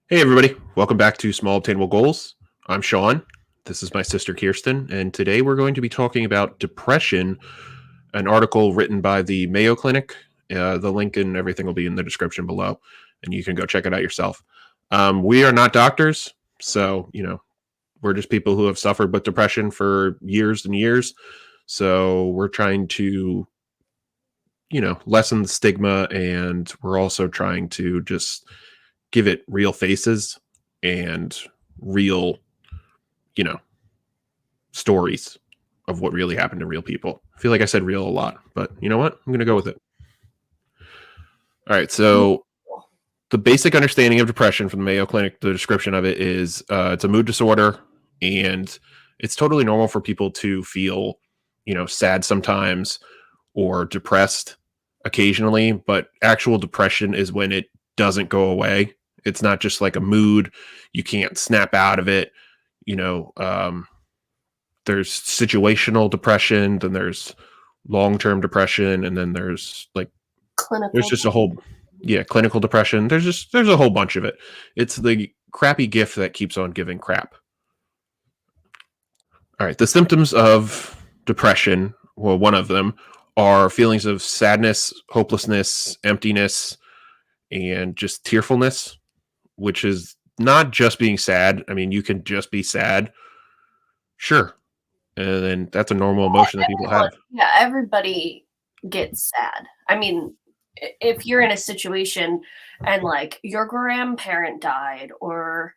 Hey, everybody. Welcome back to Small Obtainable Goals. I'm Sean. This is my sister Kirsten. And today we're going to be talking about depression, an article written by the Mayo Clinic. The link and everything will be in the description below, and you can go check it out yourself. We are not doctors. So, we're just people who have suffered with depression for years and years. So, we're trying to, lessen the stigma. And we're also trying to just give it real faces and real, you know, stories of what really happened to real people. I feel like I said real a lot, but you know what? I'm going to go with it. All right. So, the basic understanding of depression from the Mayo Clinic, the description of it is it's a mood disorder, and it's totally normal for people to feel, sad sometimes or depressed occasionally. But actual depression is when it doesn't go away. It's not just like a mood. You can't snap out of it. You know, there's situational depression, then there's long-term depression, and then there's Clinical. just a whole, clinical depression. There's a whole bunch of it. It's the crappy gift that keeps on giving crap. All right, the symptoms of depression, well, one of them are feelings of sadness, hopelessness, emptiness, and just tearfulness, which is not just being sad. I mean, you can just be sad, sure, and then that's a normal emotion that people have. Yeah, everybody gets sad. I mean, if you're in a situation and like your grandparent died or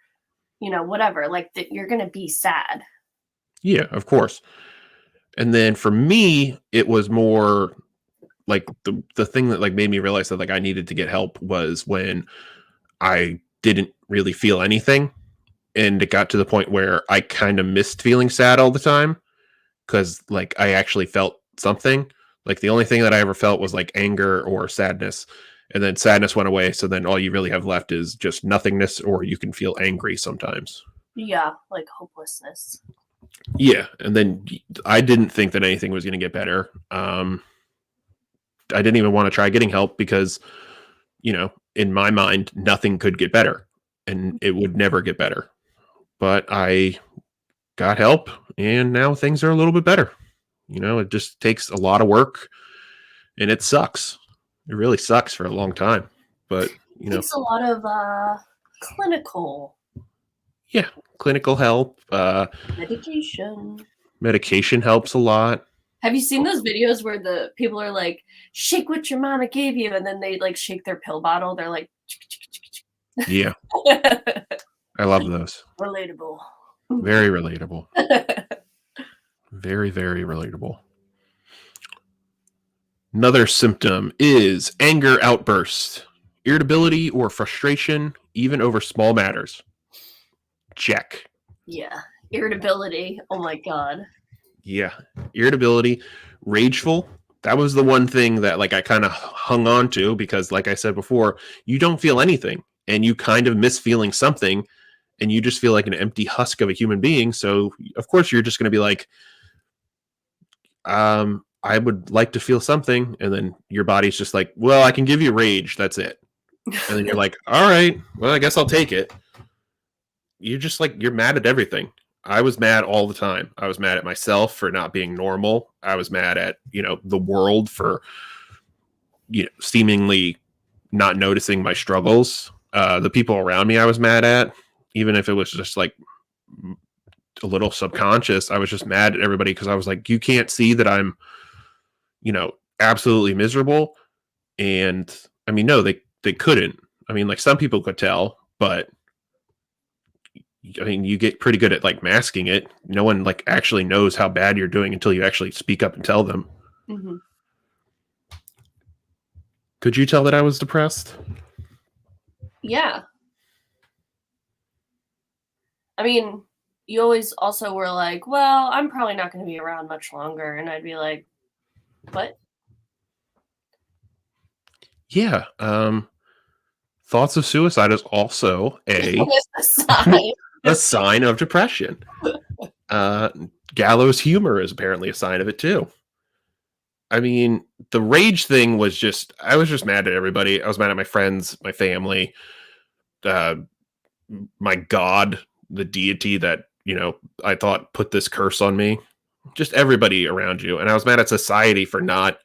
whatever, like that, you're gonna be sad. Yeah, of course. And then for me, it was more like the thing that like made me realize that like I needed to get help was when I didn't really feel anything, and it got to the point where I kind of missed feeling sad all the time because like I actually felt something. Like the only thing that I ever felt was like anger or sadness, and then sadness went away. So then all you really have left is just nothingness, or you can feel angry sometimes. Yeah, like hopelessness. Yeah, and then I didn't think that anything was going to get better. I didn't even want to try getting help because, in my mind, nothing could get better, and it would never get better. But I got help, and now things are a little bit better. It just takes a lot of work, and it sucks. It really sucks for a long time, but It takes a lot of clinical yeah, clinical help, medication. medication helps a lot. Have you seen those videos where the people are like, shake what your mama gave you, and then they like shake their pill bottle? They're like, Yeah, I love those. relatable. Very relatable. Very, very relatable. Another symptom is anger outbursts, irritability or frustration, even over small matters. Check. Yeah. Irritability. Oh my God. Yeah. Irritability, rageful. That was the one thing that like I kind of hung on to because like I said before, you don't feel anything and you kind of miss feeling something and you just feel like an empty husk of a human being. So of course you're just going to be like, I would like to feel something. And then your body's just like, well, I can give you rage. That's it. And then you're like, all right, well, I guess I'll take it. You're just like, you're mad at everything. I was mad all the time. I was mad at myself for not being normal. I was mad at, the world for, seemingly not noticing my struggles. The people around me I was mad at, even if it was just like a little subconscious. I was just mad at everybody because I was like, you can't see that I'm, absolutely miserable. And I mean, no, they couldn't. I mean, like some people could tell, but I mean, you get pretty good at like masking it. No one like actually knows how bad you're doing until you actually speak up and tell them. Mm-hmm. Could you tell that I was depressed? Yeah. I mean, you always also were like, well, I'm probably not going to be around much longer. And I'd be like, what? Yeah. Thoughts of suicide is also a sign. a sign of depression. Gallows humor is apparently a sign of it too. I mean, the rage thing was just, I was just mad at everybody. I was mad at my friends, my family. my God, the deity that, I thought put this curse on me. Just everybody around you. And I was mad at society for not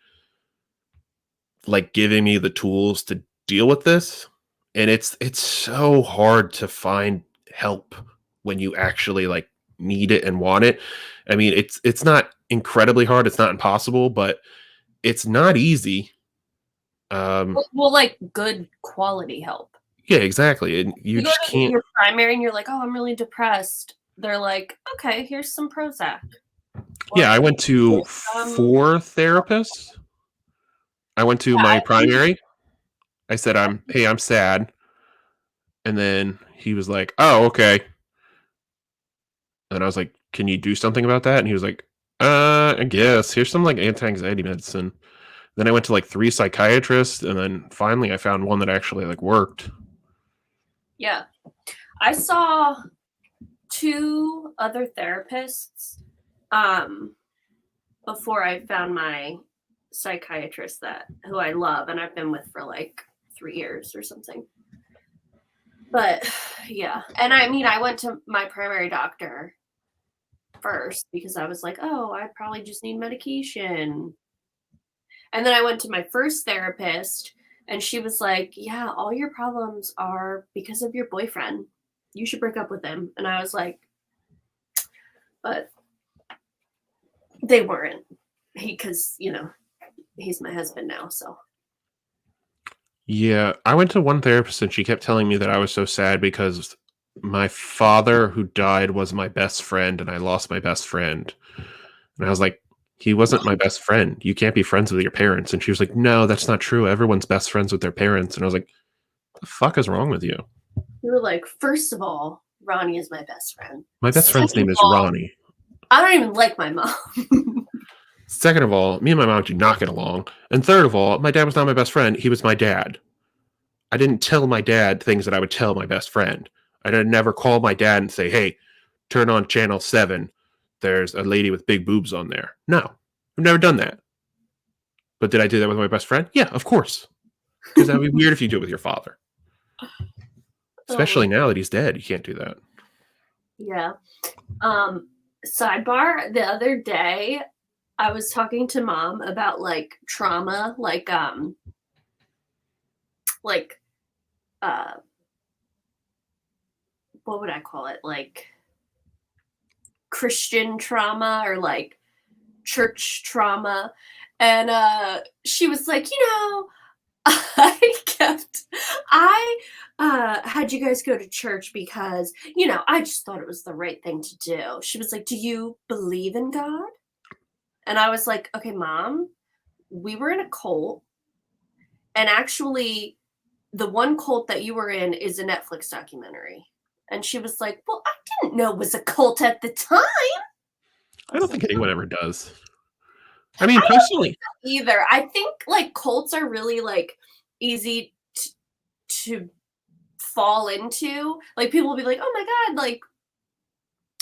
like giving me the tools to deal with this. And it's so hard to find help when you actually like need it and want it. I mean, it's not incredibly hard, it's not impossible, but it's not easy. Well, like good quality help. Yeah, exactly. And you You go just to can't. your primary and you're like, "Oh, I'm really depressed." They're like, "Okay, here's some Prozac." Yeah, Or I went to here's some 4 therapists. I went to my primary. I said, Hey, I'm sad." And then he was like, "Oh, okay." And I was like, "Can you do something about that?" And he was like, I guess. Here's some like anti-anxiety medicine." Then I went to like 3 psychiatrists, and then finally I found one that actually like worked. Yeah. I saw 2 other therapists before I found my psychiatrist that who I love and I've been with for like 3 years or something. But yeah. And I mean, I went to my primary doctor first because I was like, "Oh, I probably just need medication." And then I went to my first therapist and she was like, "Yeah, all your problems are because of your boyfriend. You should break up with him." And I was like, "But they weren't." Because, he's my husband now, so. Yeah, I went to one therapist and she kept telling me that I was so sad because my father who died was my best friend and I lost my best friend. And I was like, he wasn't my best friend. You can't be friends with your parents. And she was like, no, that's not true. Everyone's best friends with their parents. And I was like, the fuck is wrong with you? You were like, "First of all, Ronnie is my best friend. My best friend's Second name of is all, Ronnie. I don't even like my mom." Second of all, me and my mom do not get along. And third of all, my dad was not my best friend. He was my dad. I didn't tell my dad things that I would tell my best friend. I did never call my dad and say, hey, turn on channel 7. There's a lady with big boobs on there. No, I've never done that. But did I do that with my best friend? Yeah, of course. Because that would be weird if you do it with your father. Oh, Especially now that he's dead. You can't do that. yeah. Sidebar, the other day, I was talking to mom about like trauma, like uh what would I call it? Like Christian trauma or like church trauma. And she was like, I kept I had you guys go to church because, I just thought it was the right thing to do. She was like, "Do you believe in God?" And I was like, "Okay, mom, we were in a cult, and actually the one cult that you were in is a Netflix documentary." And she was like, "Well, I didn't know it was a cult at the time." I I was don't like, think anyone ever does. I mean, personally, either. I think like cults are really like easy to fall into. Like people will be like, "Oh my god, like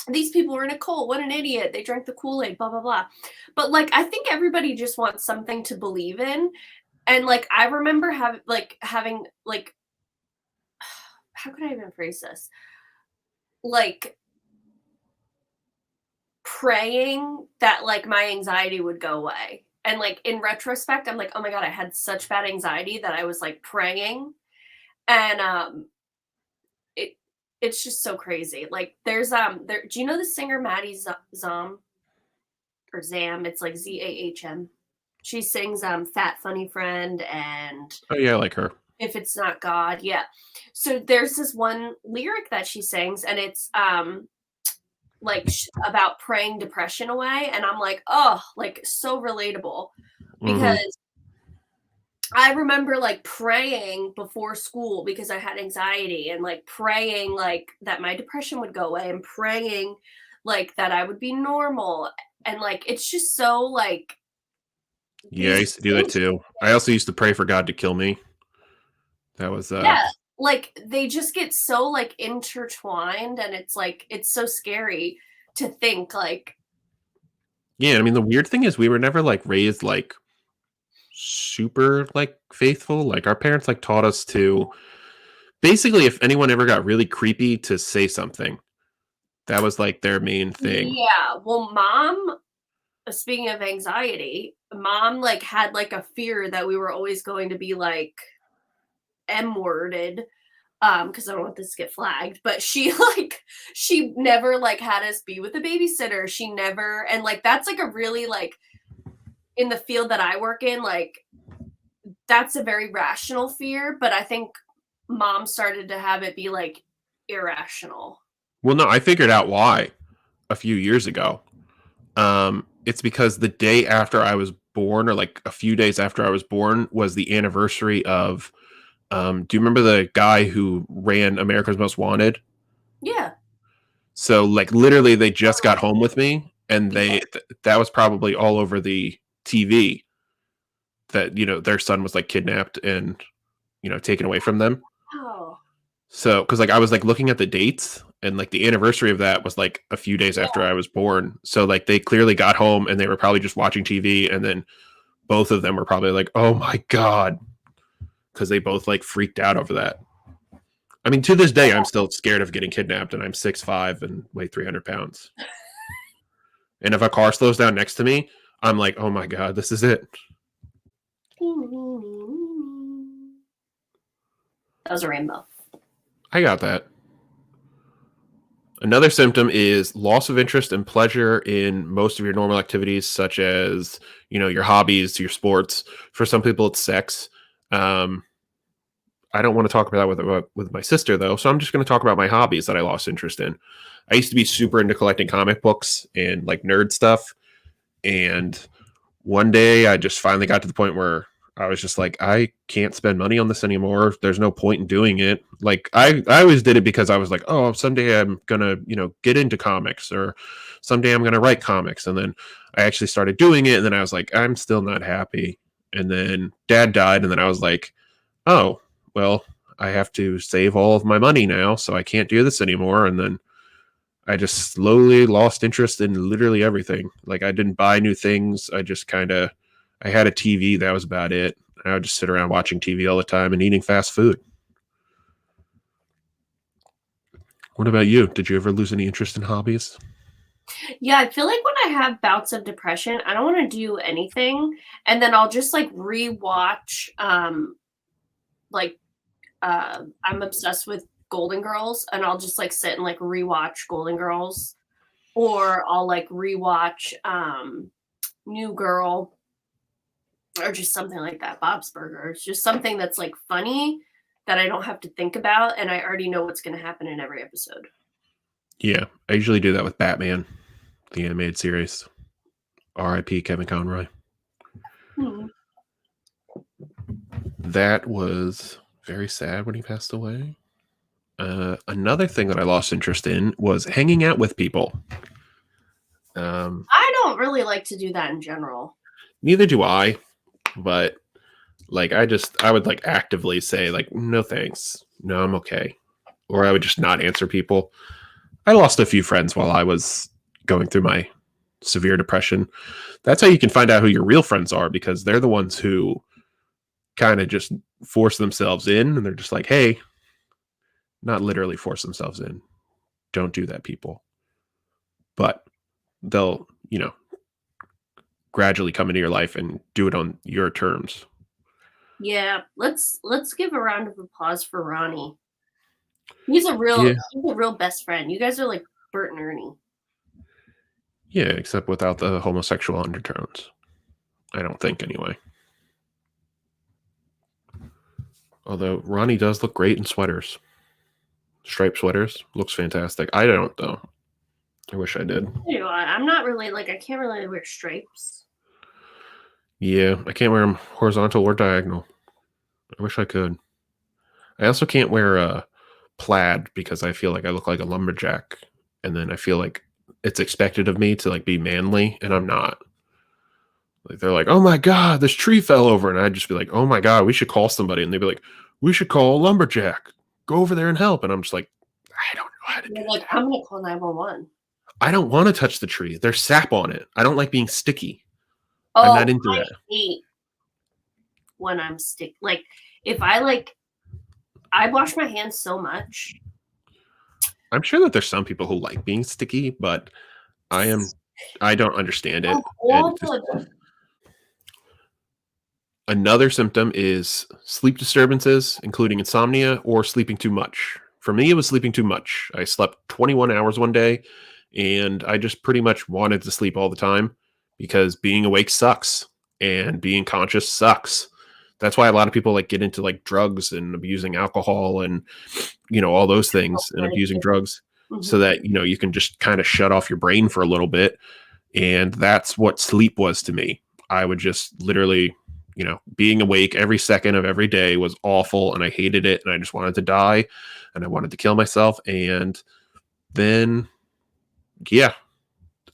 these people were in a cult. What an idiot. They drank the Kool-Aid, blah blah blah." But like I think everybody just wants something to believe in. And like I remember having like how could I even phrase this? Like praying that like my anxiety would go away. And like in retrospect, I'm like, "Oh my god, I had such bad anxiety that I was like praying." And it it's just so crazy. Like there's there do you know the singer Maddie Zom or Zam? It's like Zahm. She sings Fat Funny Friend and oh yeah, I like her. If It's Not God. Yeah. So there's this one lyric that she sings and it's like about praying depression away and I'm like, "Oh, like so relatable." Hmm. Because I remember like praying before school because I had anxiety and like praying like that my depression would go away and praying like that I would be normal. And like it's just so like Yeah, I these used to do that things, too. I also used to pray for God to kill me. That was yeah, like they just get so like intertwined and it's like it's so scary to think like yeah, I mean the weird thing is we were never like raised like super like faithful. Like our parents like taught us to basically, if anyone ever got really creepy, to say something. That was like their main thing. Yeah, well, mom, speaking of anxiety, mom, like, had, like, a fear that we were always going to be, like, M-worded, because I don't want this to get flagged, but she, like, she never, like, had us be with a babysitter, she never, and, like, that's, like, a really, like, in the field that I work in, like, that's a very rational fear, but I think mom started to have it be, like, irrational. Well, no, I figured out why a few years ago. It's because the day after I was born, or like a few days after I was born, was the anniversary of. Do you remember the guy who ran America's Most Wanted? Yeah. So, like, literally, they just got home with me, and Yeah. that was probably all over the TV that their son was like kidnapped and taken away from them. Oh, So, because like I was like looking at the dates, and like the anniversary of that was like a few days after yeah. I was born. So like they clearly got home and they were probably just watching TV, and then both of them were probably like, "Oh my god," because they both like freaked out over that. I mean, to this day, I'm still scared of getting kidnapped, and I'm 6'5" and weigh 300 pounds. And if a car slows down next to me, I'm like, "Oh my god, this is it." That was a rainbow. I got that. Another symptom is loss of interest and pleasure in most of your normal activities, such as your hobbies, your sports. For some people, it's sex. Um, I don't want to talk about that with my sister though, so I'm just going to talk about my hobbies that I lost interest in. I used to be super into collecting comic books and like nerd stuff, and one day I just finally got to the point where I was just like, I can't spend money on this anymore. There's no point in doing it. Like I always did it because I was like, oh, someday I'm gonna, get into comics, or someday I'm gonna write comics. And then I actually started doing it, and then I was like, I'm still not happy. And then dad died, and then I was like, oh, well, I have to save all of my money now, so I can't do this anymore. And then I just slowly lost interest in literally everything. Like I didn't buy new things. I just kind of I had a TV, that was about it. I would just sit around watching TV all the time and eating fast food. What about you? Did you ever lose any interest in hobbies? Yeah, I feel like when I have bouts of depression, I don't want to do anything, and then I'll just like rewatch. Like I'm obsessed with Golden Girls, and I'll just like sit and like rewatch Golden Girls, or I'll like rewatch New Girl, or just something like that. Bob's Burgers, just something that's like funny that I don't have to think about, and I already know what's going to happen in every episode. Yeah, I usually do that with Batman, the animated series. R.I.P. Kevin Conroy. Hmm. That was very sad when he passed away. Another thing that I lost interest in was hanging out with people. I don't really like to do that in general. Neither do I, but like I would like actively say like no thanks, no I'm okay, or I would just not answer people. I lost a few friends while I was going through my severe depression. That's how you can find out who your real friends are, because they're the ones who kind of just force themselves in, and they're just like, hey, not literally force themselves in. Don't do that, people. But they'll, gradually come into your life and do it on your terms. Yeah, let's give a round of applause for Ronnie. Yeah. He's a real best friend. You guys are like Bert and Ernie. Yeah, except without the homosexual undertones. I don't think, anyway. Although Ronnie does look great in sweaters. Striped sweaters. Looks fantastic. I don't, though. I wish I did. I'm not really like I can't really wear stripes. Yeah, I can't wear them horizontal or diagonal. I wish I could. I also can't wear a plaid because I feel like I look like a lumberjack, and then I feel like it's expected of me to like be manly, and I'm not. Like they're like, "Oh my god, this tree fell over," and I'd just be like, "Oh my god, we should call somebody," and they'd be like, "We should call a lumberjack. Go over there and help," and I'm just like, I don't know how to do You're like, that. I'm gonna call 911. I don't want to touch the tree. There's sap on it. I don't like being sticky. I'm Oh, not into I that. hate when I'm stick like if I like I wash my hands so much. I'm sure that there's some people who like being sticky, but I don't understand Of it. all And the another symptom is sleep disturbances, including insomnia or sleeping too much. For me, it was sleeping too much. I slept 21 hours one day, and I just pretty much wanted to sleep all the time because being awake sucks and being conscious sucks. That's why a lot of people like get into like drugs and abusing alcohol and all those things and abusing medication. drugs so Mhm. that you can just kind of shut off your brain for a little bit. And that's what sleep was to me. I would just literally, being awake every second of every day was awful and I hated it and I just wanted to die and I wanted to kill myself. And then, yeah,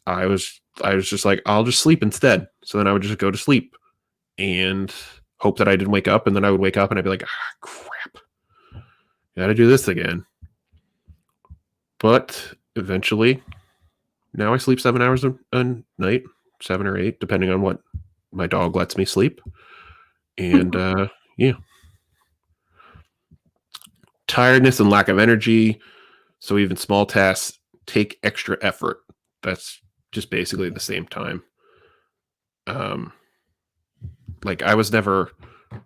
I was just like, I'll just sleep instead. So then I would just go to sleep and hope that I didn't wake up. And then I would wake up and I'd be like, crap, gotta do this again. But eventually, now I sleep 7 hours a night, 7 or 8, depending on what my dog lets me sleep. And yeah, tiredness and lack of energy. So even small tasks take extra effort. That's just basically the same time. Um, like I was never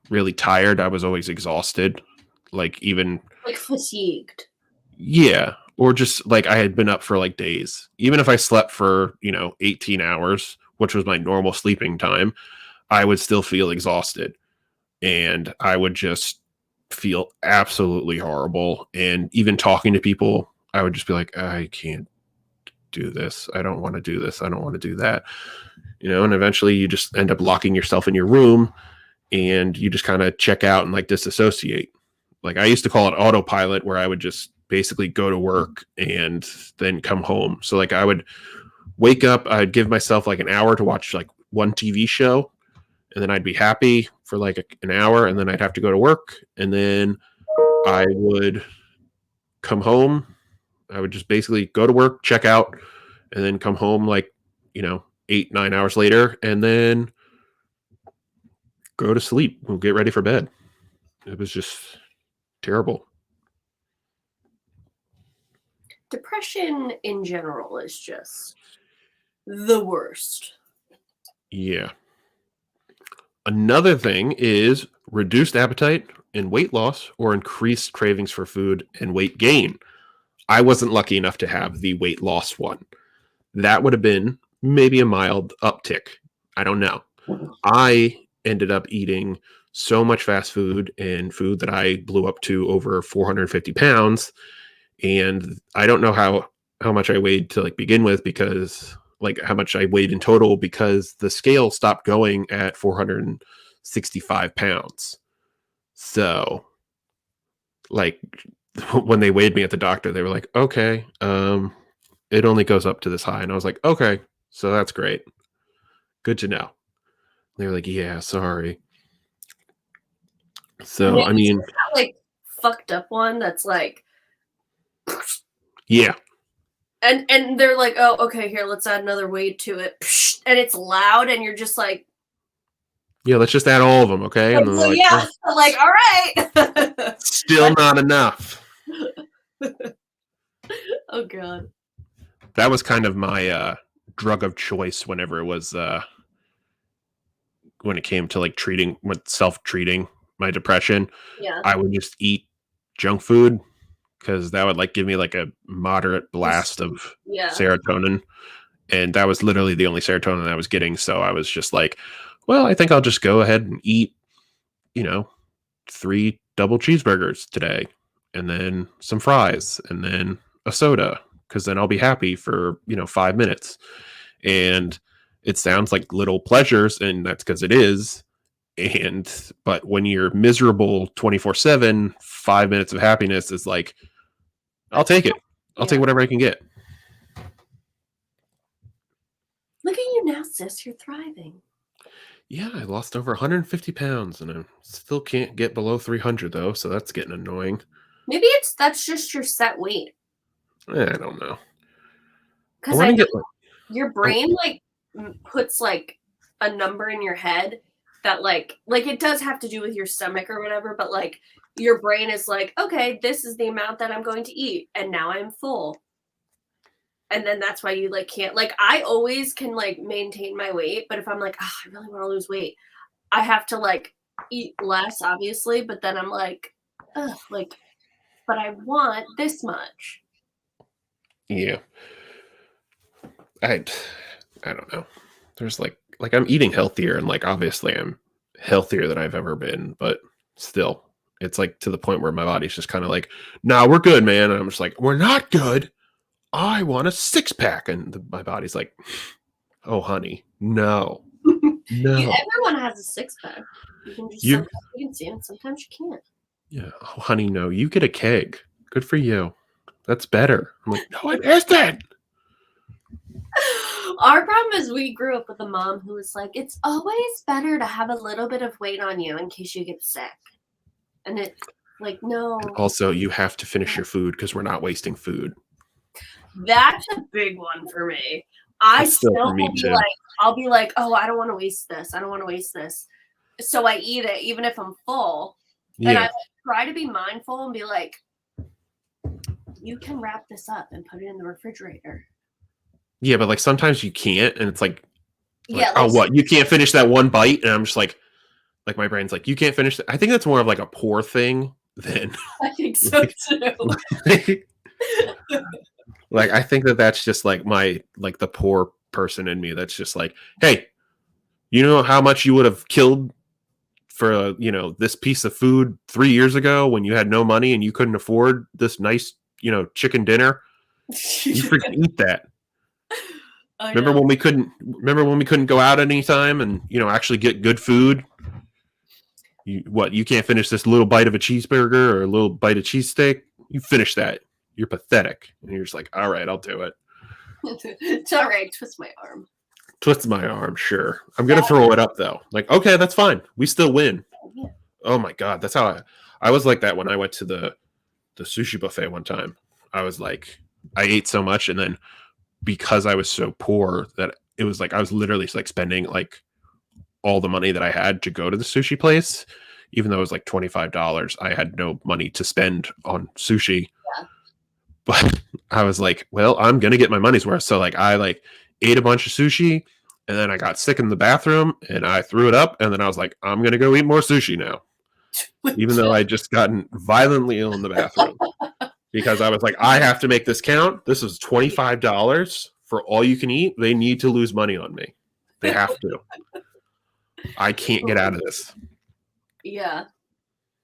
really tired. I was always exhausted. Like even Like fatigued. yeah, or just like I had been up for like days. Even if I slept for 18 hours, which was my normal sleeping time, I would still feel exhausted. And I would just feel absolutely horrible. And even talking to people, I would just be like, I can't do this. I don't want to do this. I don't want to do that. And eventually you just end up locking yourself in your room and you just kind of check out and like disassociate. Like I used to call it autopilot, where I would just basically go to work and then come home. So like I would wake up, I'd give myself like an hour to watch like one TV show, and then I'd be happy for like an hour, and then I'd have to go to work, and then I would come home. I would just basically go to work, check out, and then come home like 8, 9 hours later, and then go to sleep. We'll get ready for bed. It was just terrible. Depression in general is just the worst. Yeah. Another thing is reduced appetite and weight loss or increased cravings for food and weight gain. I wasn't lucky enough to have the weight loss one. That would have been maybe a mild uptick. I don't know. I ended up eating so much fast food and food that I blew up to over 450 pounds. And I don't know how much I weighed to like begin with, because like how much I weighed in total, because the scale stopped going at 465 pounds. So like when they weighed me at the doctor, they were like, okay, it only goes up to this high. And I was like, okay, so that's great. Good to know. They were like, yeah, sorry. And So, they I just mean, get that like fucked up one that's like, yeah, and they're like, oh, okay, here, let's add another weight to it, and it's loud, and you're just like, yeah, let's just add all of them, okay? And then so they're like, yeah, oh, like all right. still not enough. Oh god. That was kind of my drug of choice whenever it was when it came to like treating with self-treating my depression. Yeah. I would just eat junk food because that would like give me like a moderate Just blast of yeah. serotonin, and that was literally the only serotonin I was getting. So I was just like, well, I think I'll just go ahead and eat, you know, 3 double cheeseburgers today, and then some fries, and then a soda, because then I'll be happy for 5 minutes. And it sounds like little pleasures, and that's because it is. And but when you're miserable 24/7, 5 minutes of happiness is like, I'll That's take it. I'll take yeah. whatever I can get. Look at you now, sis. You're thriving. Yeah, I lost over 150 pounds, and I still can't get below 300 though, so that's getting annoying. Maybe that's just your set weight. I don't know. I Because want I to know get like, your oh, brain like puts like a number in your head that like it does have to do with your stomach or whatever, but like your brain is like, okay, this is the amount that I'm going to eat, and now I'm full. And then that's why you like can't like I always can like maintain my weight, but if I'm like, oh, I really want to lose weight, I have to like eat less, obviously, but then I'm like, ugh, like, but I want this much. Yeah. I I don't know. There's like I'm eating healthier and like obviously I'm healthier than I've ever been, but still it's like to the point where my body's just kind of like, "Nah, we're good, man." And I'm just like, "We're not good. I want a six pack." And my body's like, "Oh, honey, no. No. Everyone has a six pack. You can just You sometimes you can see it, sometimes you can't. yeah, oh, honey, no. You get a keg. Good for you. That's better." I'm like, "No, it isn't." Our problem is we grew up with a mom who was like, it's always better to have a little bit of weight on you in case you get sick. And it's like, no, And also, you have to finish your food because we're not wasting food. that's a big one for me. I It's still for still me will be too. like, I'll be like, oh, I don't want to waste this. I don't want to waste this. So I eat it even if I'm full. And I Yeah. try to be mindful and be like, you can wrap this up and put it in the refrigerator. Yeah, but like sometimes you can't, and it's Yeah, oh, like what? You can't finish that one bite, and I'm just like my brain's like, you can't finish that. I think that's more of like a poor thing than I think so too. like, like I think that that's just like my like the poor person in me that's just like, hey, you know how much you would have killed for this piece of food 3 years ago when you had no money and you couldn't afford this nice chicken dinner. You freaking eat that. I Remember know. when we couldn't go out anytime and actually get good food? You can't finish this little bite of a cheeseburger or a little bite of cheesesteak? You finish that. You're pathetic. And you're just like, all right, I'll do it. It's all right. Twist my arm. Twist my arm, sure. I'm gonna That, throw it up though. Like, okay, that's fine. We still win. yeah. Oh my god, that's how I was like that when I went to the sushi buffet one time. I was like, I ate so much, and then because I was so poor that it was like I was literally like spending like all the money that I had to go to the sushi place, even though it was like $25. I had no money to spend on sushi. Yeah. But I was like, well, I'm gonna get my money's worth. So like I like ate a bunch of sushi and then I got sick in the bathroom and I threw it up and then I was like, I'm gonna go eat more sushi now. Even though I just gotten violently ill in the bathroom. Because I was like, I have to make this count. This is $25 for all you can eat. They need to lose money on me. They have to. I can't get out of this. Yeah.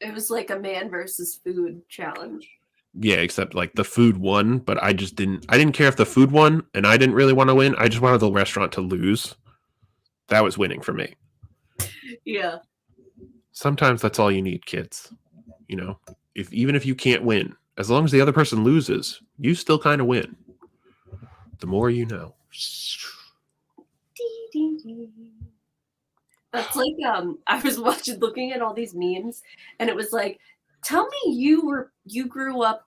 It was like a man versus food challenge. Yeah, except like the food won, but I didn't care if the food won and I didn't really want to win. I just wanted the restaurant to lose. That was winning for me. Yeah. Sometimes that's all you need, kids. If even if you can't win, as long as the other person loses, you still kind of win. The more you know. That's like I was looking at all these memes and it was like, tell me you grew up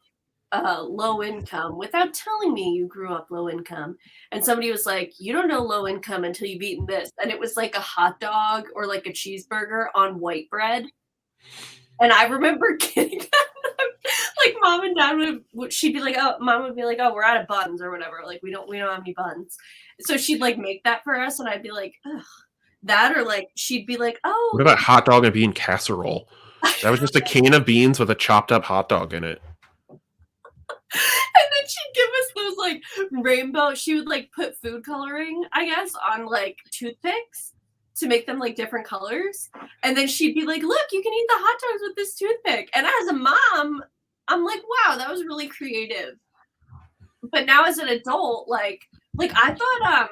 low income without telling me you grew up low income. And somebody was like, you don't know low income until you've eaten this. And it was like a hot dog or like a cheeseburger on white bread. And I remember getting that. Like mom and dad she'd be like, oh, mom would be like, oh, we're out of buns or whatever. Like we don't have any buns. So she'd like make that for us and I'd be like, ugh. That or like she'd be like, oh, What about like hot dog and bean casserole? That was just a can of beans with a chopped up hot dog in it. and then she'd give us those like rainbow. She would like put food coloring, I guess, on like toothpicks to make them like different colors. And then she'd be like, look, you can eat the hot dogs with this toothpick. And as a mom, I'm like, wow, that was really creative. But now as an adult, like I thought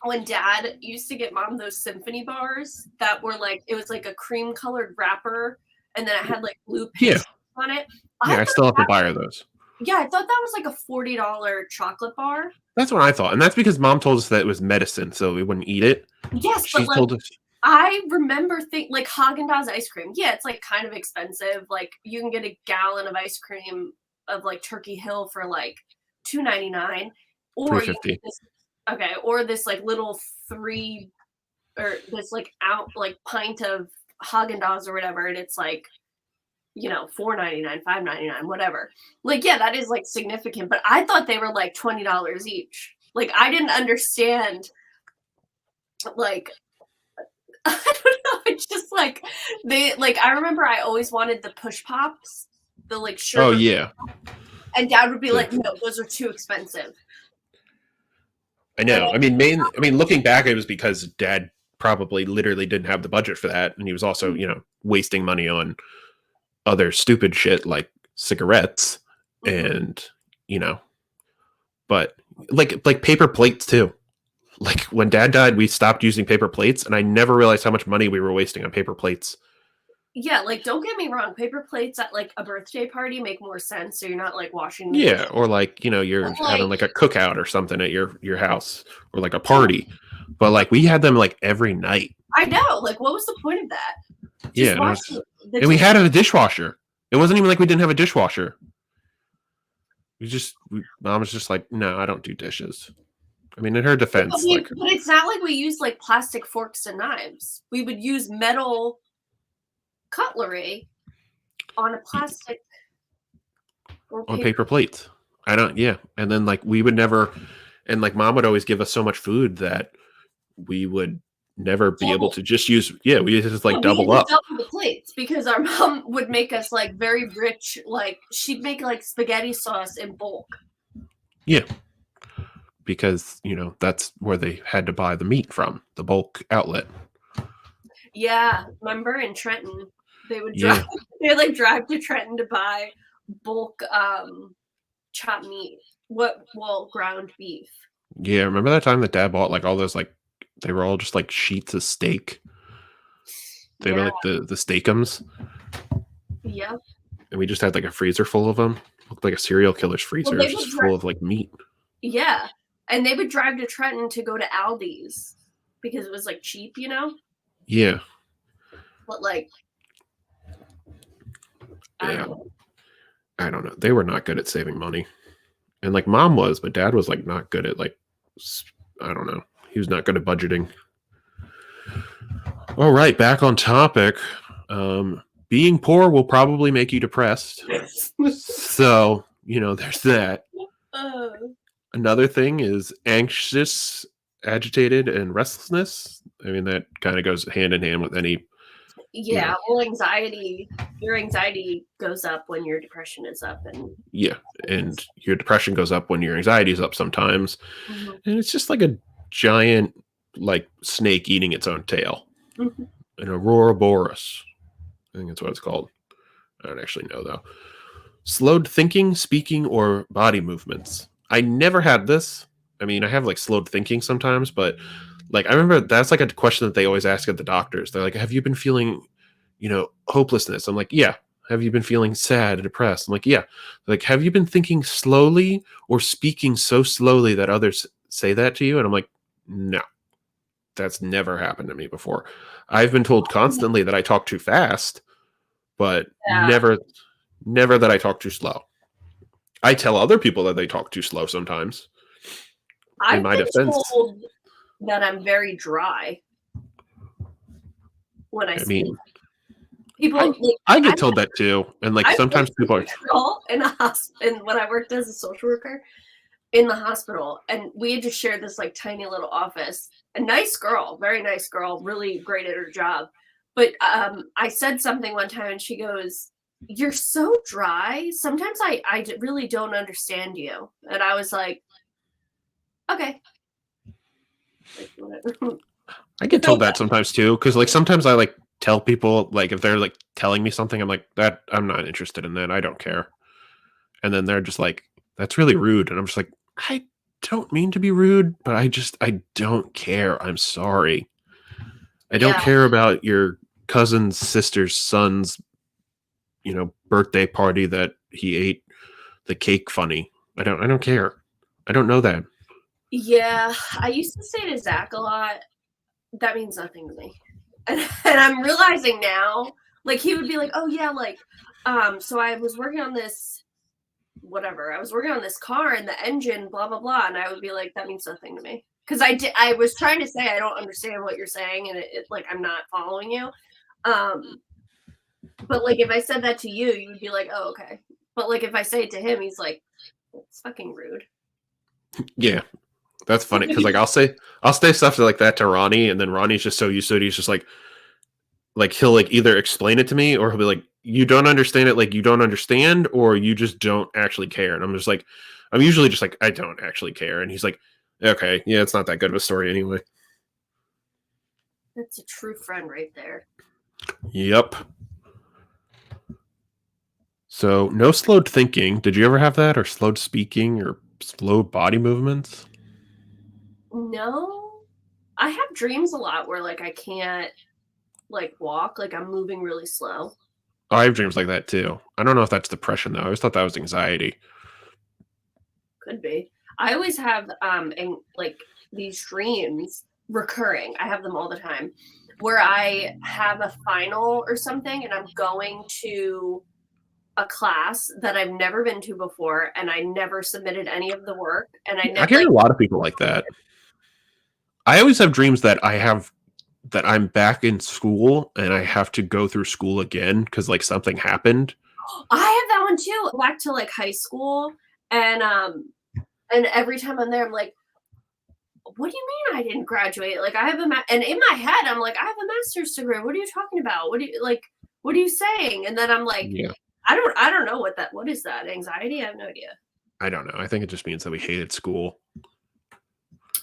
when dad used to get mom those symphony bars that were like it was like a cream colored wrapper and then it had like blue Yeah. pastry on it. Yeah, I still have to buy her those. Yeah, I thought that was like a $40 chocolate bar. That's what I thought. And that's because mom told us that it was medicine, so we wouldn't eat it. Yes, She but like told us I remember like Haagen-Dazs ice cream. Yeah, it's like kind of expensive. Like you can get a gallon of ice cream of like Turkey Hill for like $2.99, or you can 350. get this or this like little three or this like out like pint of Haagen-Dazs or whatever, and it's like $4.99, $5.99, whatever. Like, yeah, that is like significant, but I thought they were like $20 each. Like, I didn't understand, like, I don't know. It's just like I remember I always wanted the push pops, the like Oh sugar, yeah. and dad would be The like, no, those are too expensive. I And know. I mean, looking back, it was because Dad probably literally didn't have the budget for that, and he was also, wasting money on other stupid shit like cigarettes, mhm. and you know, but like paper plates too. Like when Dad died, we stopped using paper plates, and I never realized how much money we were wasting on paper plates. Yeah, like don't get me wrong, paper plates at like a birthday party make more sense, so you're not like washing the Yeah, dishes. or like But you're having like, like a cookout or something at your house, or like a party, but like we had them like every night. I know, like what was the point of that? Yeah, Just and, wash the and we dishes. had a dishwasher. It wasn't even like we didn't have a dishwasher. Mom was just like, no, I don't do dishes. I mean, in her defense, like, But it's not like we use like plastic forks and knives. We would use metal cutlery on a plastic or on paper. paper plates. I don't, yeah. And then like we would never, and like mom would always give us so much food that we would never be able Double. to just use, yeah, we just Yeah, like we double had to up. double the plates because our mom would make us like very rich, like she'd make like spaghetti sauce in bulk. Yeah. Because, that's where they had to buy the meat from, the bulk outlet. Yeah, remember in Trenton, they would drive Yeah. they would like drive to Trenton to buy bulk chopped meat. Ground beef. Yeah. Remember that time that dad bought like all those, like, they were all just like sheets of steak. They were Yeah, like the steakums. yeah. And we just had like a freezer full of them. Looked like a serial killer's Well, freezer. It they was would just full of like meat. yeah, and they would drive to Trenton to go to Aldi's because it was like cheap. Yeah. But like, I Yeah. don't know. I don't know. They were not good at saving money. And like mom was, but dad was like not good at like, I don't know. He was not good at budgeting. All right, back on topic. Being poor will probably make you depressed. So, there's that. Uh, Another thing is anxious, agitated, and restlessness. I mean, that kind of goes hand in hand with any, you yeah, know, well, your anxiety goes up when your depression is up, and yeah. And your depression goes up when your anxiety is up sometimes. mhm, And it's just like a giant, like, snake eating its own tail. mhm. An Ouroboros. I think that's what it's called. I don't actually know, though. Slowed thinking, speaking, or body movements. I never had this. I mean, I have like slowed thinking sometimes, but like I remember that's like a question that they always ask at the doctors. They're like, "Have you been feeling, hopelessness?" I'm like, "Yeah." Have you been feeling sad and depressed? I'm like, "Yeah." They're like, have you been thinking slowly or speaking so slowly that others say that to you? And I'm like, "No, that's never happened to me before." I've been told constantly that I talk too fast, but Yeah, never that I talk too slow. I tell other people that they talk too slow sometimes. In I've my been defense, told that I'm very dry when I I speak. mean, People I like I I get told that too, and like I sometimes worked with people are, a girl in a hospital when I worked as a social worker in the hospital, and we had just shared this like tiny little office. A nice girl, very nice girl, really great at her job. But I said something one time, and she goes, "You're so dry. Sometimes really don't understand you." And I was like, "Okay, like whatever." I get told that sometimes too, because like sometimes I like tell people like if they're like telling me something, I'm like that I'm not interested in that. I don't care, and then they're just like that's really rude, and I'm just like I don't mean to be rude, but I don't care. I'm sorry. I don't Yeah, care about your cousin's sister's son's birthday party that he ate the cake funny. I don't care. I don't know that. yeah. I used to say to Zach a lot, that means nothing to me. And I'm realizing now, like he would be like, "Oh yeah, like, so I was working on this, whatever. I was working on this car and the engine, blah blah blah," and I would be like, "That means nothing to me," because I was trying to say I don't understand what you're saying, and it like I'm not following you. Um, But like if I said that to you, you would be like, "Oh, okay." But like if I say it to him, he's like, "It's fucking rude." Yeah, that's funny because like I'll say stuff like that to Ronnie, and then Ronnie's just so used to it. He's just like he'll like either explain it to me or he'll be like, "You don't understand it, like you don't understand, or you just don't actually care." And I'm just like, I'm usually just like, I don't actually care, and he's like, "Okay, yeah, it's not that good of a story anyway." That's a true friend right there. Yep. So no slowed thinking. Did you ever have that, or slowed speaking, or slowed body movements? No. I have dreams a lot where like I can't like walk, like I'm moving really slow. Oh, I have dreams like that too. I don't know if that's depression though. I always thought that was anxiety. Could be. I always have and like these dreams recurring. I have them all the time where I have a final or something and I'm going to a class that I've never been to before and I never submitted any of the work and I I never get like a lot of people like that. I always have dreams that I'm back in school and I have to go through school again because like something happened. I have that one too. Back to like high school and every time I'm there I'm like, what do you mean I didn't graduate? Like I have and in my head I'm like, I have a master's degree. What are you talking about? What are you saying? And then I'm like, Yeah, I don't know what is that? Anxiety? I have no idea. I don't know. I think it just means that we hated school.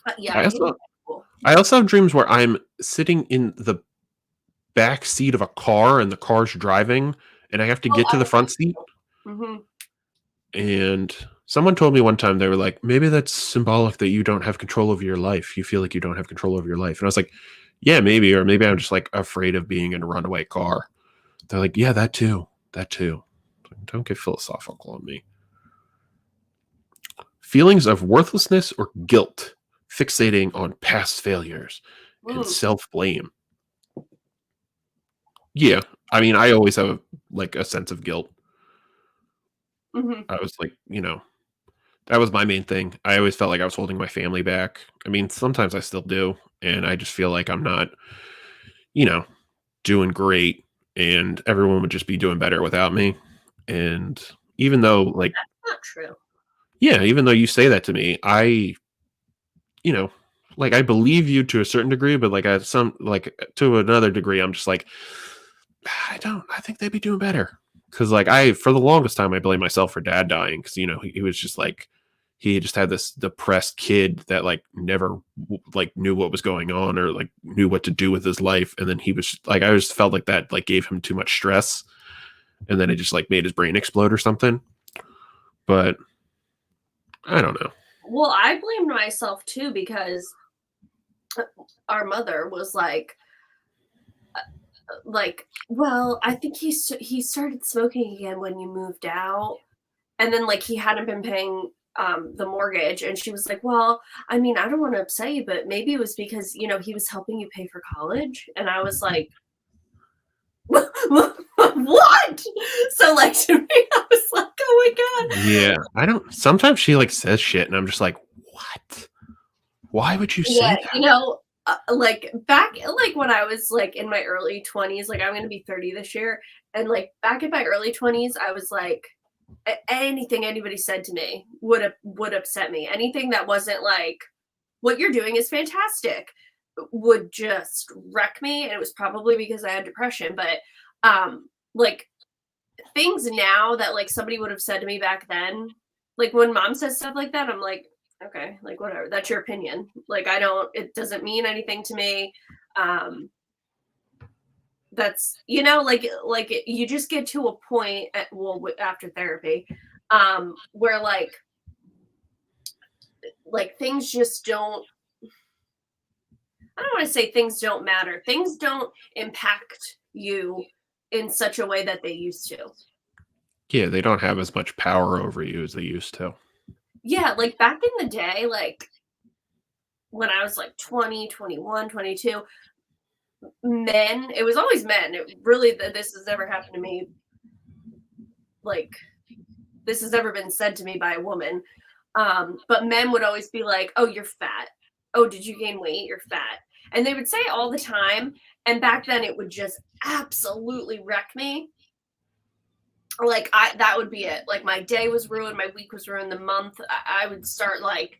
But yeah, I I hated also high school. I also have dreams where I'm sitting in the back seat of a car and the car's driving and I have to Oh, get to the front seat. hmm. And someone told me one time, they were like, maybe that's symbolic that you don't have control over your life. You feel like you don't have control over your life. And I was like, yeah, maybe. Or maybe I'm just like afraid of being in a runaway car. They're like, yeah, that too. That too. Don't get philosophical on me. Feelings of worthlessness or guilt, fixating on past failures and Mm, self blame. Yeah. I mean, I always have like a sense of guilt. hmm. I was like, that was my main thing. I always felt like I was holding my family back. I mean, sometimes I still do, and I just feel like I'm not, you know, doing great, and everyone would just be doing better without me. And even though, like, Not true. yeah, even though you say that to me, you know, like I believe you to a certain degree, but like at some, like to another degree, I'm just like, I don't. I think they'd be doing better. Because like for the longest time, I blamed myself for dad dying because he was just like he just had this depressed kid that like never like knew what was going on or like knew what to do with his life, and then he was like I just felt like that like gave him too much stress, and then it just like made his brain explode or something. But I don't know. Well, I blamed myself too because our mother was well, I think he started smoking again when you moved out, and then like he hadn't been paying the mortgage, and she was like, well, I mean, I don't want to upset you, but maybe it was because he was helping you pay for college, and I was like, what? So like to me, I was like, oh my god. Yeah, I don't. Sometimes she like says shit, and I'm just like, what? Why would you Yeah, say that? like back like when I was like in my early 20s, like I'm going to be 30 this year, and like back in my early 20s, I was like anything anybody said to me would upset me. Anything that wasn't like what you're doing is fantastic would just wreck me, and it was probably because I had depression, but like things now that like somebody would have said to me back then, like when mom says stuff like that, I'm like, okay, like whatever, that's your opinion. Like I don't, it doesn't mean anything to me. Um, that's like you just get to a point after therapy, where like things just don't. I don't want to say things don't matter. Things don't impact you in such a way that they used to. Yeah, they don't have as much power over you as they used to. Yeah, like back in the day, like when I was like 20, 21, 22, men, it was always men. It really, this has never happened to me. Like, this has never been said to me by a woman. But men would always be like, oh, you're fat. Oh, did you gain weight? You're fat. And they would say it all the time. And back then it would just absolutely wreck me. Like that would be it. Like my day was ruined, my week was ruined, the month. I would start like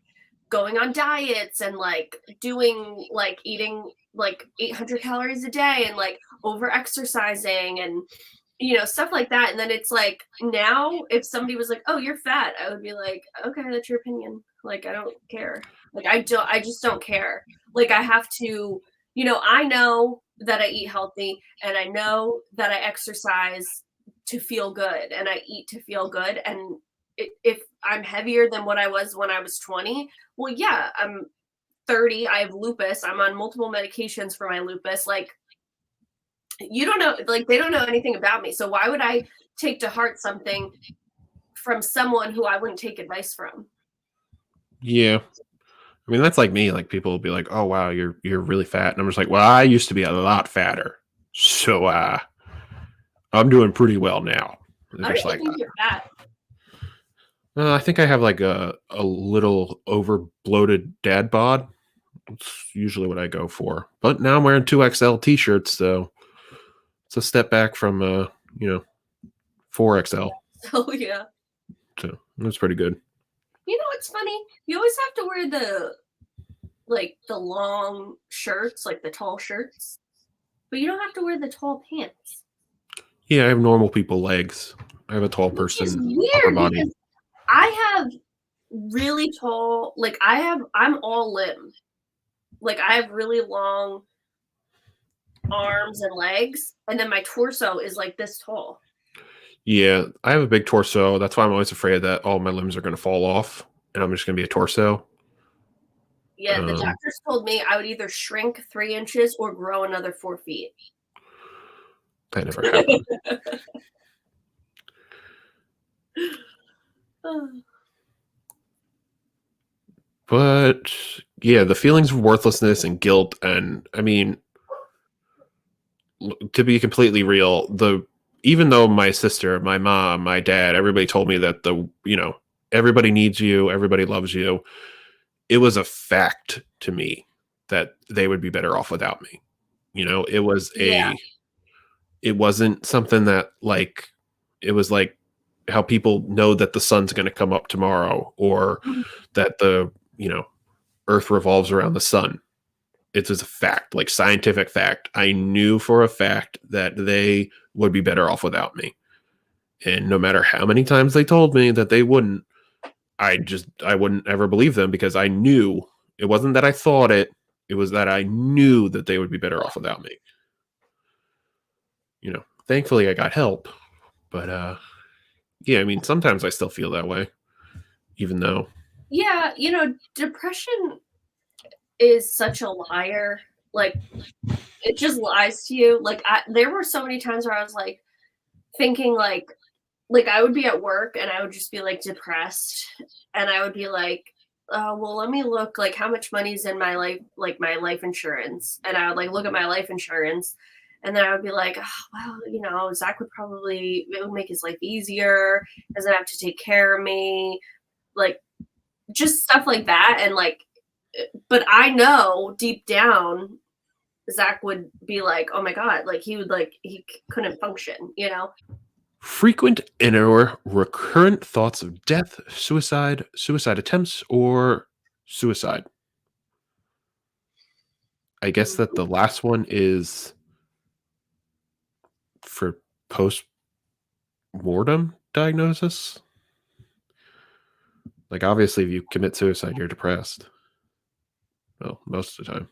going on diets and like doing like eating like 800 calories a day and like over exercising and stuff like that. And then it's like now if somebody was like, "Oh, you're fat," I would be like, "Okay, that's your opinion." Like I don't care. Like I just don't care. Like I have to, I know that I eat healthy and I know that I exercise to feel good and I eat to feel good. And if I'm heavier than what I was when I was 20, well, yeah, I'm 30. I have lupus. I'm on multiple medications for my lupus. Like, you don't know, like, they don't know anything about me. So why would I take to heart something from someone who I wouldn't take advice from? Yeah. I mean, that's like me. Like people will be like, "Oh wow, you're really fat," and I'm just like, "Well, I used to be a lot fatter, so I'm doing pretty well now." And I they're don't just even like, think you're fat. I think I have like a little over bloated dad bod. It's usually what I go for. But now I'm wearing 2XL t-shirts, so it's a step back from you know, 4XL. So yeah. So that's pretty good. You know what's funny? You always have to wear the long shirts, like the tall shirts, but you don't have to wear the tall pants. Yeah, I have normal people legs. I have a tall Which is person upper weird body. because I have really tall, like I'm all limb. Like I have really long arms and legs, and then my torso is like this tall. Yeah, I have a big torso. That's why I'm always afraid that all my limbs are going to fall off and I'm just going to be a torso. Yeah, the Um, doctors told me I would either shrink 3 inches or grow another 4 feet. that never happened. But yeah, the feelings of worthlessness and guilt, and I mean, to be completely real, the even though my sister, my mom, my dad, everybody told me that everybody needs you, everybody loves you, it was a fact to me that they would be better off without me. Yeah. It wasn't something that like it was like how people know that the sun's going to come up tomorrow or that the, earth revolves around the sun. It was a fact, like scientific fact. I knew for a fact that they would be better off without me. And no matter how many times they told me that they wouldn't, I wouldn't ever believe them because I knew it wasn't that I thought it, it was that I knew that they would be better off without me. Thankfully I got help, but yeah, I mean sometimes I still feel that way even though Yeah, depression is such a liar. Like it just lies to you. Like there were so many times where I was like thinking like I would be at work and I would just be like depressed and I would be like, oh well, let me look like how much money's in my life, like my life insurance. And I would like look at my life insurance and then I would be like, oh, well, Zach would probably, it would make his life easier, doesn't have to take care of me, like just stuff like that. And like, but I know deep down Zach would be like, oh my God, like he would like, he couldn't function. frequent and or recurrent thoughts of death, suicide attempts, or suicide. I guess that the last one is for post mortem diagnosis. Like, obviously, if you commit suicide, you're depressed. Well, most of the time.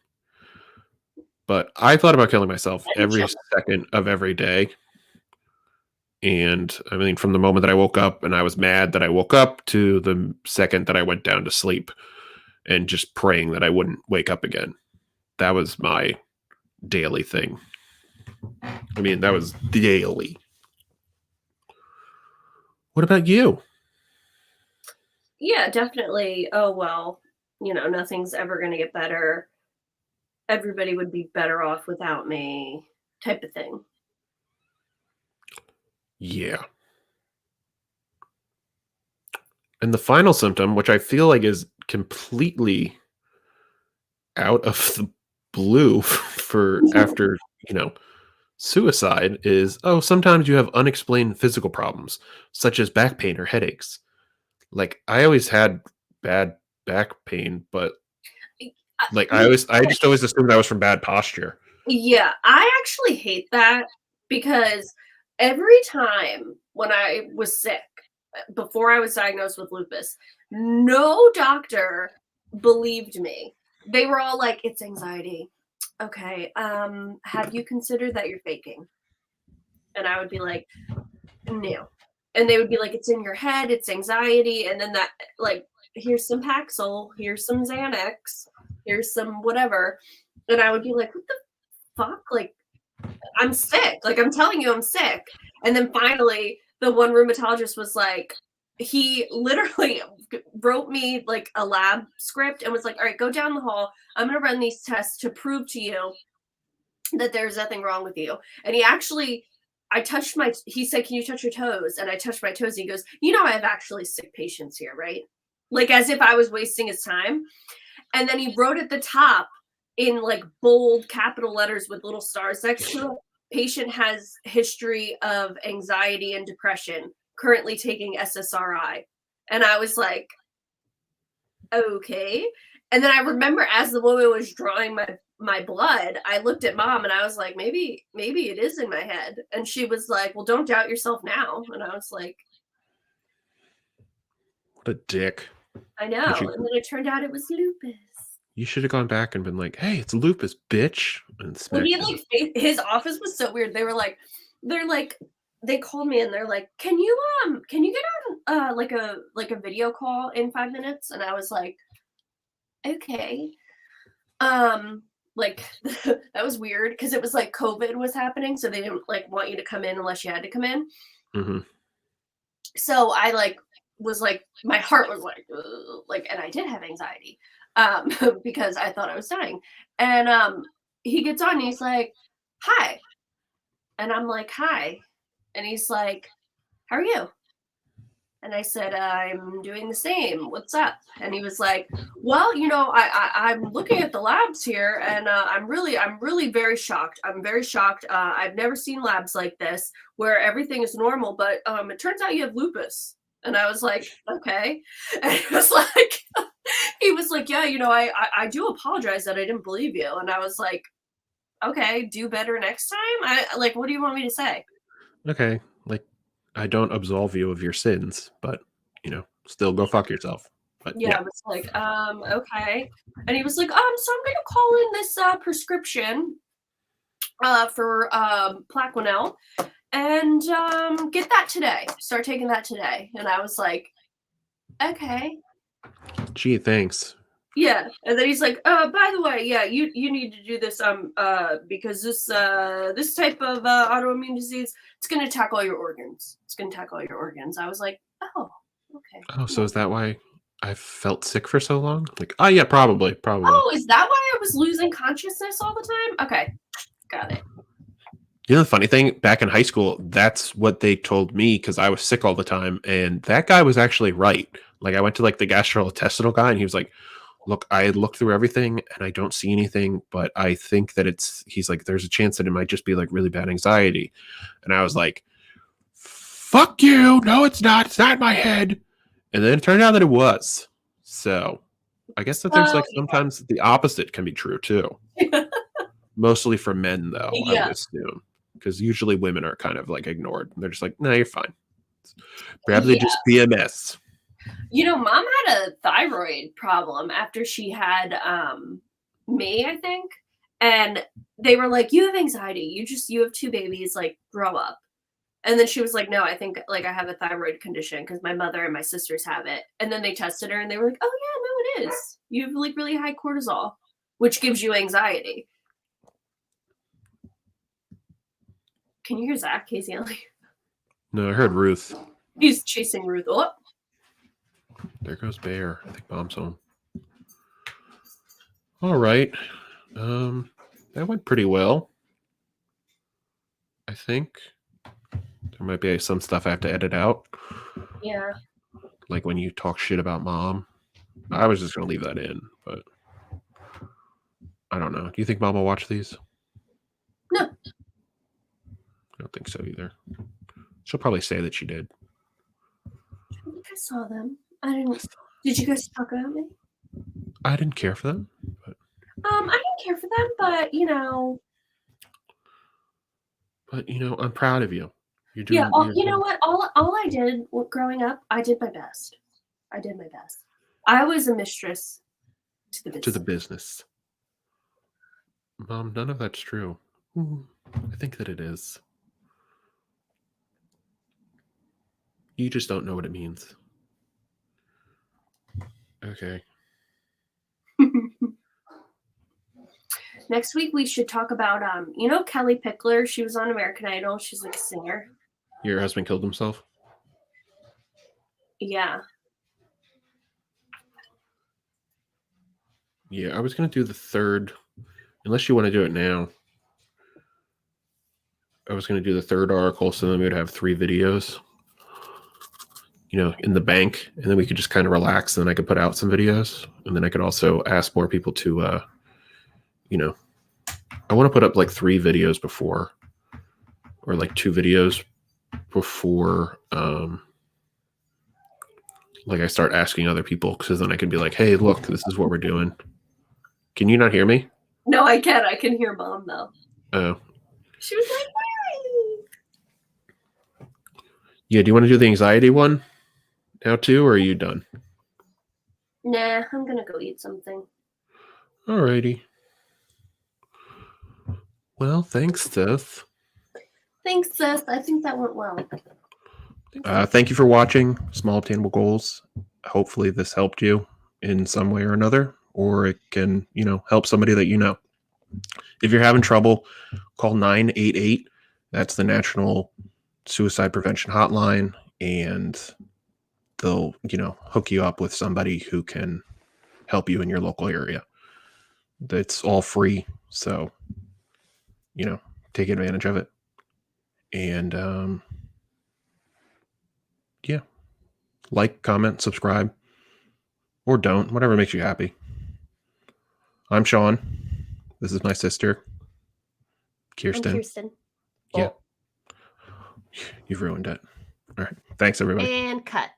But I thought about killing myself And every second of every day. And I mean, from the moment that I woke up and I was mad that I woke up to the second that I went down to sleep and just praying that I wouldn't wake up again. That was my daily thing. I mean, that was daily. What about you? yeah, definitely. Oh, well, nothing's ever going to get better. Everybody would be better off without me, type of thing. Yeah. And the final symptom, which I feel like is completely out of the blue for after, you know, suicide is, oh, sometimes you have unexplained physical problems, such as back pain or headaches. Like, I always had bad back pain, but like I just always assumed that was from bad posture. Yeah, I actually hate that because every time when I was sick, before I was diagnosed with lupus, no doctor believed me. They were all like, "It's anxiety." Okay, have you considered that you're faking? And I would be like, "No." And they would be like, "It's in your head, it's anxiety." And then that, like, here's some Paxil, here's some Xanax, here's some whatever. And I would be like, "What the fuck?" Like, I'm sick. Like, I'm telling you, I'm sick. And then finally, the one rheumatologist was like, he literally wrote me like a lab script and was like, all right, go down the hall. I'm going to run these tests to prove to you that there's nothing wrong with you. And he actually, he said, can you touch your toes? And I touched my toes. And he goes, you know, I have actually sick patients here, right? Like, as if I was wasting his time. And then he wrote at the top in like bold capital letters with little stars next to it, patient has history of anxiety and depression, currently taking SSRI. And I was like, okay. And then I remember as the woman was drawing my blood, I looked at mom and I was like, maybe it is in my head. And she was like, well, don't doubt yourself now. And I was like, What a dick. I know. And then it turned out it was lupus. You should have gone back and been like, "Hey, it's lupus, bitch," and Well, smacked he him. like his office was so weird. They're like, they called me and they're like, can you get on like a video call in 5 minutes? And I was like, okay. Like that was weird because it was like COVID was happening, so they didn't like want you to come in unless you had to come in. Mhm. So I like was like my heart was like "Ugh," like, and I did have anxiety um because I thought I was dying. And he gets on and he's like, hi. And I'm like, hi. And he's like, how are you? And I said, I'm doing the same. What's up? And he was like, well, you know, I'm looking at the labs here, and I'm really very shocked. I'm very shocked. I've never seen labs like this where everything is normal, but it turns out you have lupus. And I was like, okay. And he was like, yeah, you know, I do apologize that I didn't believe you. And I was like, okay, do better next time. I like, what do you want me to say? Okay, like, I don't absolve you of your sins, but, still go fuck yourself. But Yeah, yeah. I was like, okay. And he was like, so I'm gonna call in this prescription for Plaquenil and get that today. Start taking that today. And I was like, okay. Gee, thanks. Yeah. And then he's like, by the way, yeah, you need to do this because this type of autoimmune disease, it's gonna attack all your organs. It's gonna attack all your organs. I was like, oh, okay. Oh, so is that why I felt sick for so long? Like, oh yeah, probably. Oh, is that why I was losing consciousness all the time? Okay, got it. You know the funny thing, back in high school, that's what they told me because I was sick all the time, and that guy was actually right. Like, I went to like the gastrointestinal guy, and he was like, "Look, I looked through everything, and I don't see anything, but I think that it's." He's like, "There's a chance that it might just be like really bad anxiety," and I was like, "Fuck you! No, it's not. It's not in my head." And then it turned out that it was. So, I guess that there's So like sometimes the opposite can be true too. yeah. Mostly for men, though, I would Yeah. assume, because usually women are kind of like ignored. They're just like, "No, you're fine." Probably Yeah. just PMS. You know, mom had a thyroid problem after she had me, I think. And they were like, you have anxiety. You have two babies, like grow up. And then she was like, no, I think like I have a thyroid condition because my mother and my sisters have it. And then they tested her and they were like, oh yeah, no, it is. You have like really high cortisol, which gives you anxiety. Can you hear Zach? He's yelling. No, I heard Ruth. He's chasing Ruth. Oh, There goes Bear. I think Mom's home. All right. That went pretty well. I think there might be some stuff I have to edit out, yeah. like when you talk shit about Mom. I was just gonna leave that in, but I don't know. Do you think Mom will watch these? No. I don't think so either. She'll probably say that she did. I think I saw them. I didn't. Did you guys talk about me? I didn't care for them. But I didn't care for them, but you know. But I'm proud of you. You're Yeah. doing. You know what? All I did growing up, I did my best. I did my best. I was a mistress to the business. To the business. Mom, none of that's true. I think that it is. You just don't know what it means. Okay. Next week we should talk about Kelly Pickler. She was on American Idol. She's like a singer. Your husband killed himself? Yeah. Yeah, I was gonna do the third, unless you want to do it now. I was gonna do the third article, so then we would have 3 videos, in the bank, and then we could just kind of relax, and then I could put out some videos, and then I could also ask more people to, I want to put up like 3 videos before, or like 2 videos before, like I start asking other people, because then I can be like, hey, look, this is what we're doing. Can you not hear me? No, I can. I can hear Mom though. Oh. She was like, hey. Yeah, do you want to do the anxiety one now too, or are you done? Nah, I'm gonna go eat something. Alrighty. Well, thanks, Seth. Thanks, Seth. I think that went well. Thank you for watching Small Obtainable Goals. Hopefully this helped you in some way or another, or it can, help somebody that you know. If you're having trouble, call 988. That's the National Suicide Prevention Hotline, and they'll, hook you up with somebody who can help you in your local area. It's all free, so, take advantage of it. And yeah, like, comment, subscribe, or don't, whatever makes you happy. I'm Sean. This is my sister, Kirsten. I'm Kirsten. Yeah. You've ruined it. All right. Thanks, everybody. And cut.